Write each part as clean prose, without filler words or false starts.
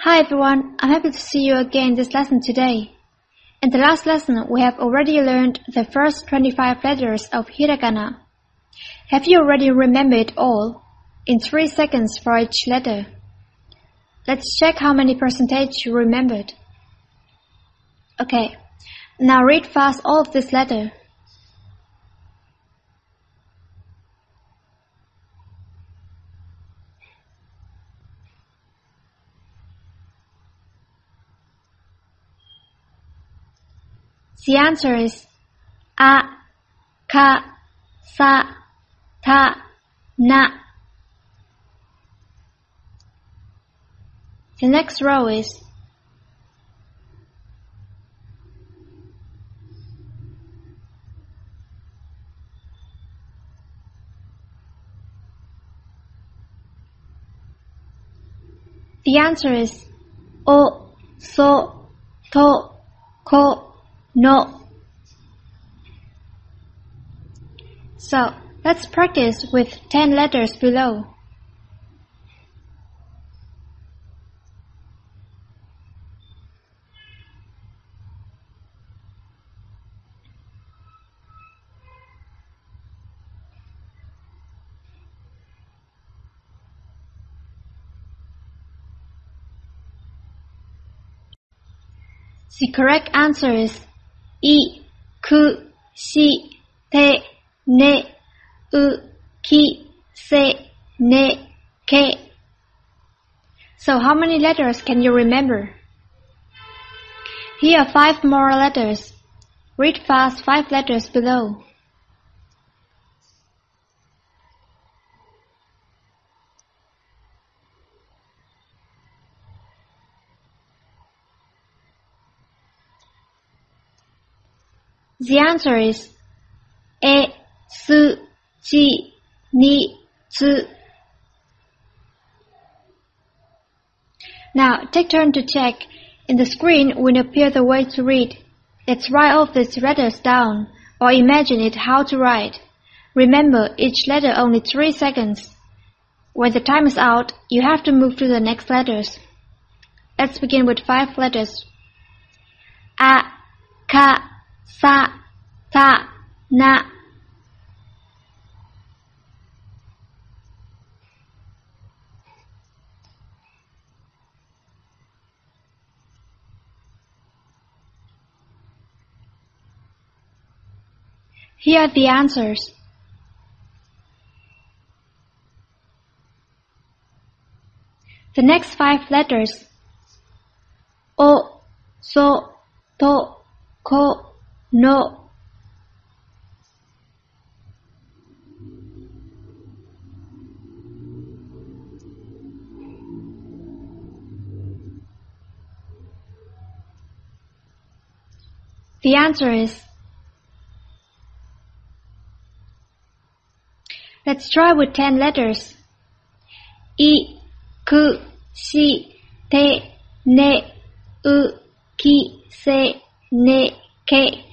Hi everyone, I'm happy to see you again in this lesson today. In the last lesson, we have already learned the first 25 letters of hiragana. Have you already remembered it all? In 3 seconds for each letter. Let's check how many percentage you remembered. Okay, now read fast all of this letter. The answer is A, Ka, Sa, Ta, Na. The next row is the answer is O, So, To, Ko, No. So, let's practice with 10 letters below. The correct answer is I, Ku, Si, Te, Ne, U, Ki, Se, Ne, Ke. So how many letters can you remember? Here are 5 more letters. Read fast 5 letters below. The answer is E, Su, Ji, Ni, Zu. Now take turn to check. In the screen will appear the way to read. Let's write all these letters down or imagine it how to write. Remember each letter only 3 seconds. When the time is out, you have to move to the next letters. Let's begin with 5 letters. A, Ka, Sa, Ta, Na. Here are the answers. The next 5 letters. O, So, To, Ko, No. The answer is. Let's try with 10 letters. I, Ku, Si, Te, Ne, U, Ki, Se, Ne, Ke.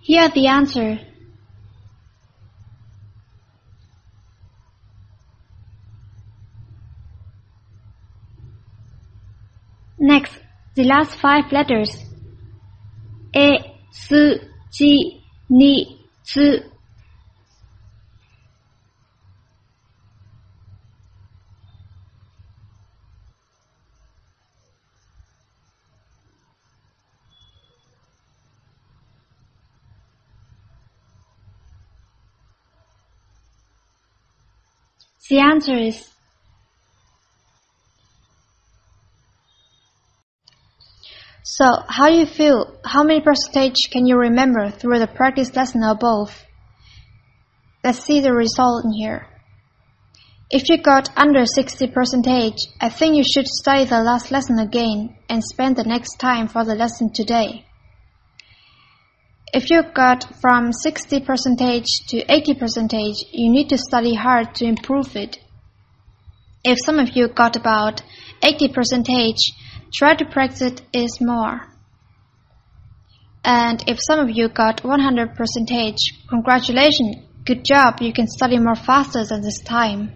Here are the answer. Next, the last 5 letters. E, Su, Ji, Ni, Zu. The answer is. So, how do you feel? How many percentage can you remember through the practice lesson above? Let's see the result in here. If you got under 60%, I think you should study the last lesson again and spend the next time for the lesson today. If you got from 60% to 80%, you need to study hard to improve it. If some of you got about 80%, try to practice it more. And if some of you got 100%, congratulations, good job, you can study more faster than this time.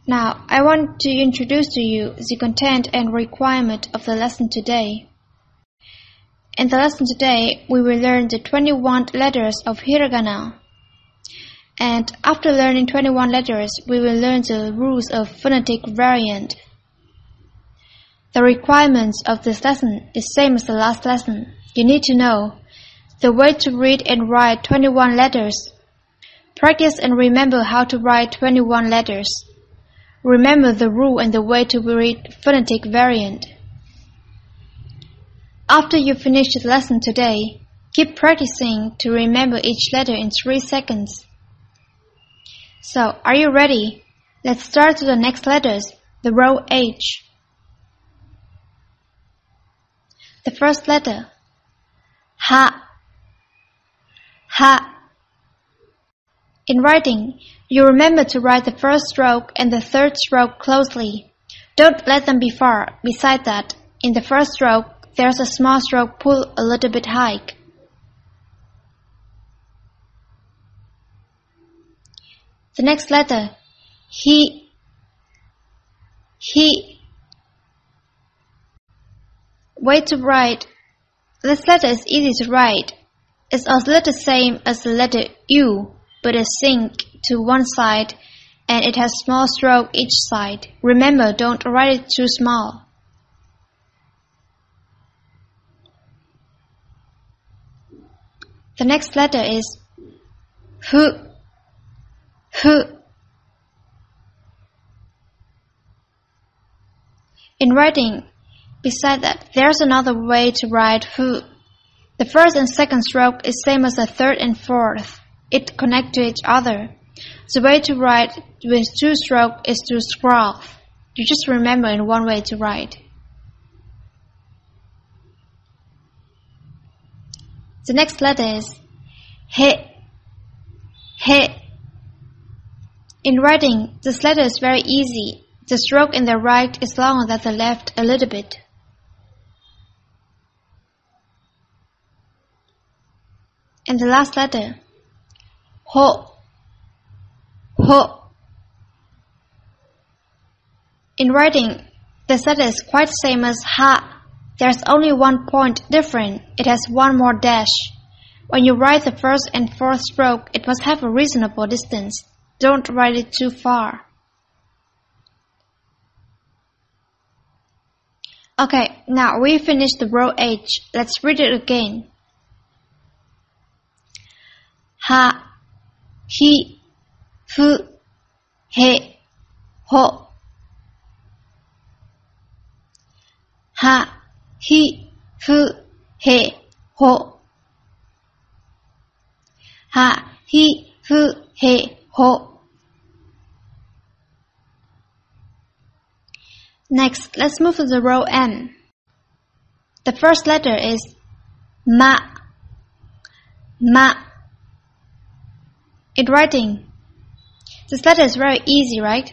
Now, I want to introduce to you the content and requirement of the lesson today. In the lesson today, we will learn the 21 letters of hiragana. And after learning 21 letters, we will learn the rules of phonetic variant. The requirements of this lesson is same as the last lesson. You need to know the way to read and write 21 letters. Practice and remember how to write 21 letters. Remember the rule and the way to read phonetic variant. After you finish the lesson today, keep practicing to remember each letter in 3 seconds. So, are you ready? Let's start with the next letters, the row H. The first letter, Ha. Ha. In writing, you remember to write the first stroke and the third stroke closely. Don't let them be far. Besides that, in the first stroke, there's a small stroke pull a little bit high. The next letter, He. He. Way to write. This letter is easy to write. It's a little same as the letter U, but it sinks to one side and it has small stroke each side. Remember, don't write it too small. The next letter is H. H. In writing, beside that, there's another way to write H. The first and second stroke is same as the third and fourth. It connect to each other. The way to write with 2 strokes is to scroll. You just remember in one way to write. The next letter is He. He. In writing, this letter is very easy. The stroke in the right is longer than the left a little bit. And the last letter, Ho. Ho. In writing, this letter is quite same as Ha. There's only 1 point different. It has 1 more dash. When you write the first and fourth stroke, it must have a reasonable distance. Don't write it too far. Okay, now we finished the row H. Let's read it again. Ha. He. H. He. Ho. Ha. He. H. He. Ho. Ha. He. H. He. Ho. Next, let's move to the row M. The first letter is Ma. Ma. In writing, this letter is very easy, right?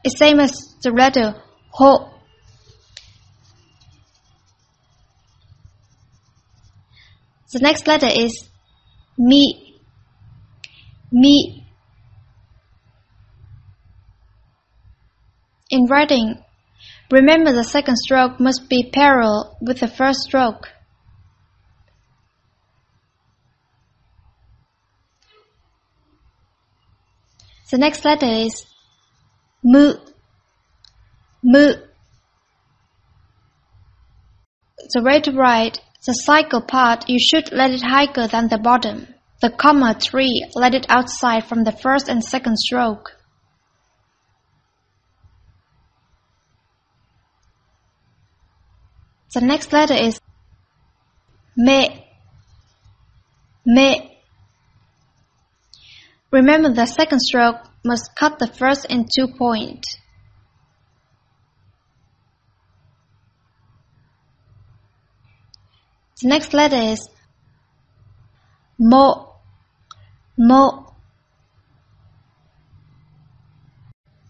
It's same as the letter Ho. The next letter is Mi. Mi. In writing, remember the second stroke must be parallel with the first stroke. The next letter is Mu. Mu. The way to write the cycle part, you should let it higher than the bottom. The comma 3, let it outside from the first and second stroke. The next letter is Me. Me. Remember the second stroke must cut the first in 2 points. The next letter is mo, mo.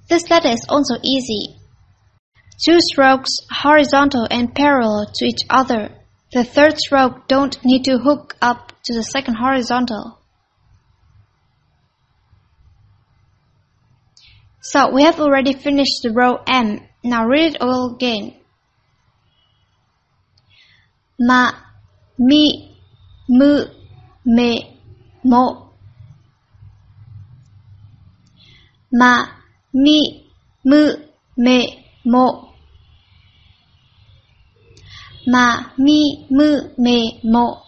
This letter is also easy. 2 strokes horizontal and parallel to each other. The third stroke don't need to hook up to the second horizontal. So we have already finished the row M. Now read it all again. Ma, mi, mu, me, mo. Ma, mi, mu, me, mo. Ma, mi, mu, me, mo.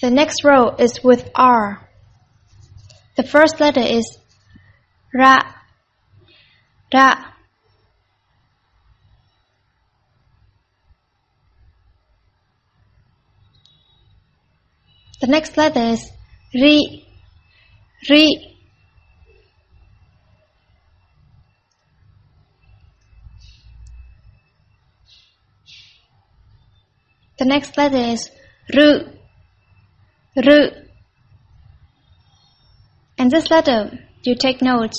The next row is with R. The first letter is ra, ra. The next letter is ri, ri. The next letter is ru, ru. And this letter, you take notes.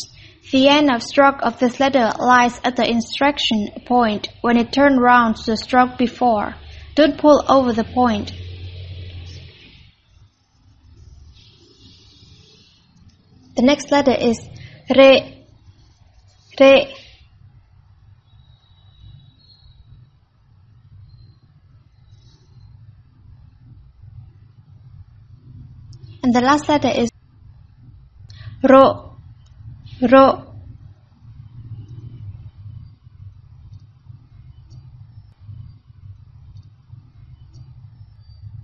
The end of stroke of this letter lies at the instruction point when it turns round to the stroke before. Don't pull over the point. The next letter is re, re. And the last letter is ro, ro.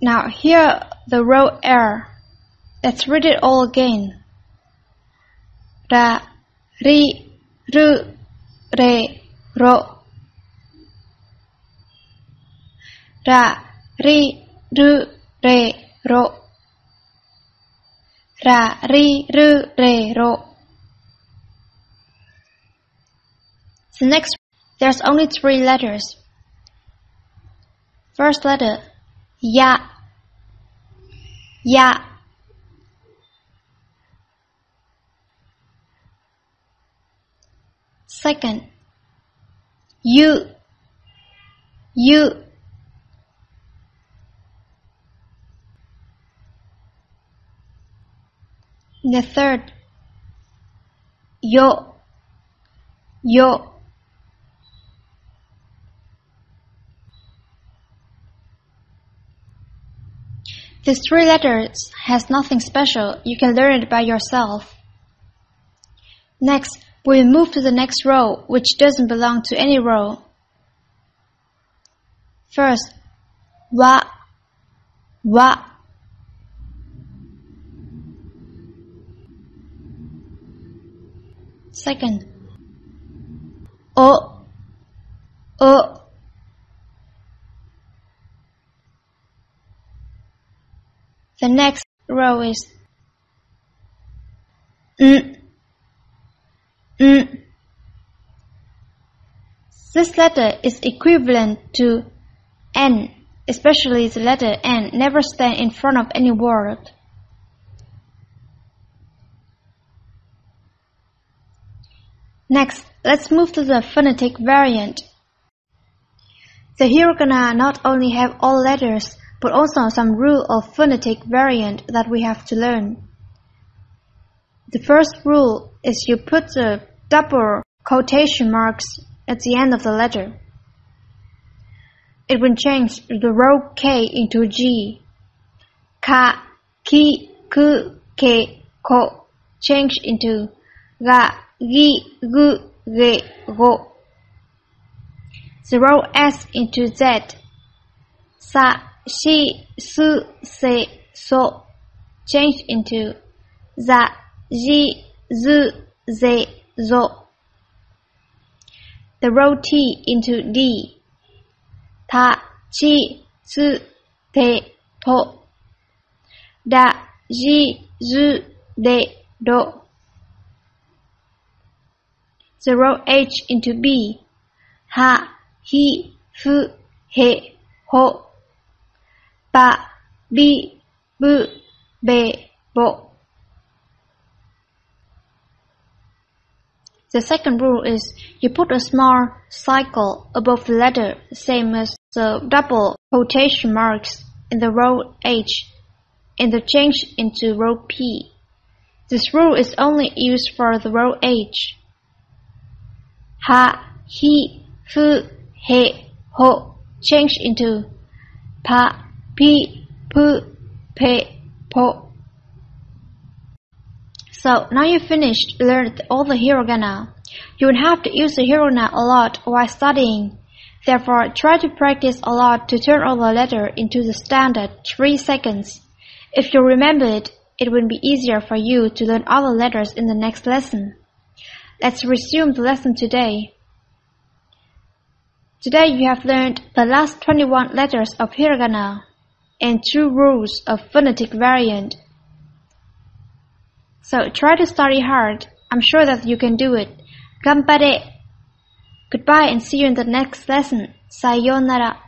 Now here the row R. Let's read it all again. Ra, ri, ru, re, ro. Ra, ri, ru, re, ro. Ra, ri, ru, re, ro. The next, there's only 3 letters. First letter, ya, ya. Second, you, you. The third, yo, yo. These 3 letters has nothing special. You can learn it by yourself. Next, we'll move to the next row, which doesn't belong to any row. First, wa, wa. Second, o, o. The next row is n, n. This letter is equivalent to N, especially the letter N never stand in front of any word. Next, let's move to the phonetic variant. The hiragana not only have all letters, but also some rule of phonetic variant that we have to learn. The first rule is you put the double quotation marks at the end of the letter. It will change the row K into G. Ka, ki, ku, ke, ko change into ga, gi, gu, ge, go. The row S into Z. Sa, shi, su, se, so change into za, ji, zu, ze, zo. The row T into D. Ta, chi, tsu, te, to. Da, ji, zu, de, do. The row H into B. ha, hi, fu, he, ho. Ba, bi, bu, be, bo. The second rule is you put a small circle above the letter, same as the double quotation marks in the row H, interchange into row P. This rule is only used for the row H. Ha, hi, fu, he, ho change into pa, pi, pu, pe, po. So now you've finished learned all the hiragana. You will have to use the hiragana a lot while studying. Therefore, try to practice a lot to turn all the letter into the standard 3 seconds. If you remember it, it will be easier for you to learn all the letters in the next lesson. Let's resume the lesson today. Today you have learned the last 21 letters of hiragana and 2 rules of phonetic variant. So try to study hard. I'm sure that you can do it. Ganpare! Goodbye and see you in the next lesson. Sayonara.